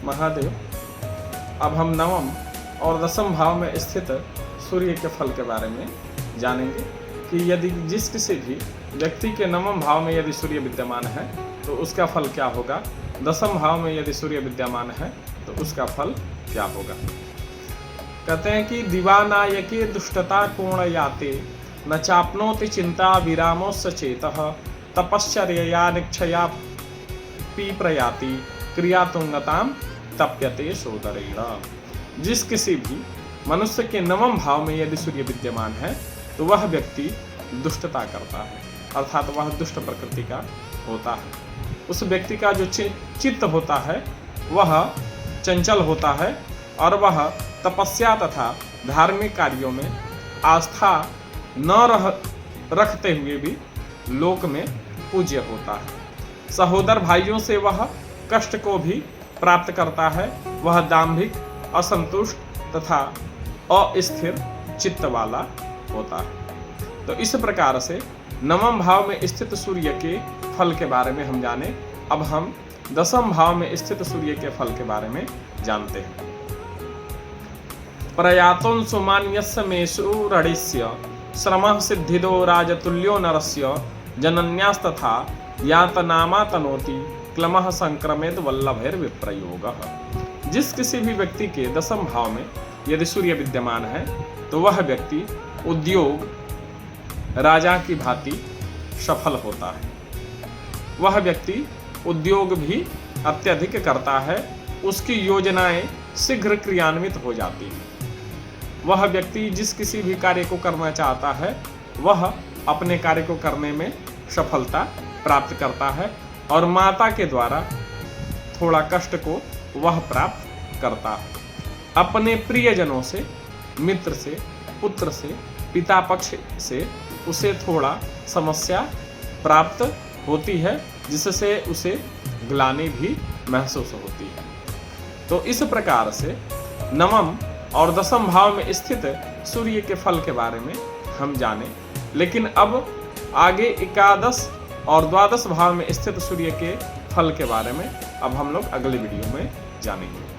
महादेव, अब हम नवम और दसम भाव में स्थित सूर्य के फल के बारे में जानेंगे कि यदि जिस किसी भी व्यक्ति के नवम भाव में यदि सूर्य विद्यमान है तो उसका फल क्या होगा, दसम भाव में यदि सूर्य विद्यमान है तो उसका फल क्या होगा। कहते हैं कि दिवानायके दुष्टता कोण याते न चाप्नोति चिंता विरामोस्य चेतः तपश्चर्यया निक्षया प्रयाति क्रिया तुंगताम तप्यते सोदरेण। जिस किसी भी मनुष्य के नवम भाव में यदि सूर्य विद्यमान है तो वह व्यक्ति दुष्टता करता है, अर्थात वह दुष्ट प्रकृति का होता है। उस व्यक्ति का जो चित्त होता है वह चंचल होता है और वह तपस्या तथा धार्मिक कार्यों में आस्था न रखते हुए भी लोक में पूज्य होता है। सहोदर भाइयों से वह कष्ट को भी प्राप्त करता है। वह दाम्भिक, असंतुष्ट तथा अस्थिर चित्त वाला होता है। तो इस प्रकार से नवम भाव में स्थित सूर्य के फल के बारे में हम जाने। अब हम दसम भाव में स्थित सूर्य के फल के बारे में जानते हैं। प्रयातों सुमान्यस्य मेषु रणिस्य श्रमः सिद्धिदो राजतुल्यो नरस्य जनन्यास्तथा यातनामा तनोति क्लमः संक्रमित वल्लभैर विप्रयोगः। जिस किसी भी व्यक्ति के दसम भाव में यदि सूर्य विद्यमान है तो वह व्यक्ति उद्योग राजा की भांति सफल होता है। वह व्यक्ति उद्योग भी अत्यधिक करता है, उसकी योजनाएं शीघ्र क्रियान्वित हो जाती हैं। वह व्यक्ति जिस किसी भी कार्य को करना चाहता है वह अपने कार्य को करने में सफलता प्राप्त करता है और माता के द्वारा थोड़ा कष्ट को वह प्राप्त करता है। अपने प्रियजनों से, मित्र से, पुत्र से, पिता पक्ष से उसे थोड़ा समस्या प्राप्त होती है जिससे उसे ग्लानि भी महसूस होती है। तो इस प्रकार से नवम और दसम भाव में स्थित सूर्य के फल के बारे में हम जाने। लेकिन अब आगे एकादश और द्वादश भाव में स्थित सूर्य के फल के बारे में अब हम लोग अगले वीडियो में जानेंगे।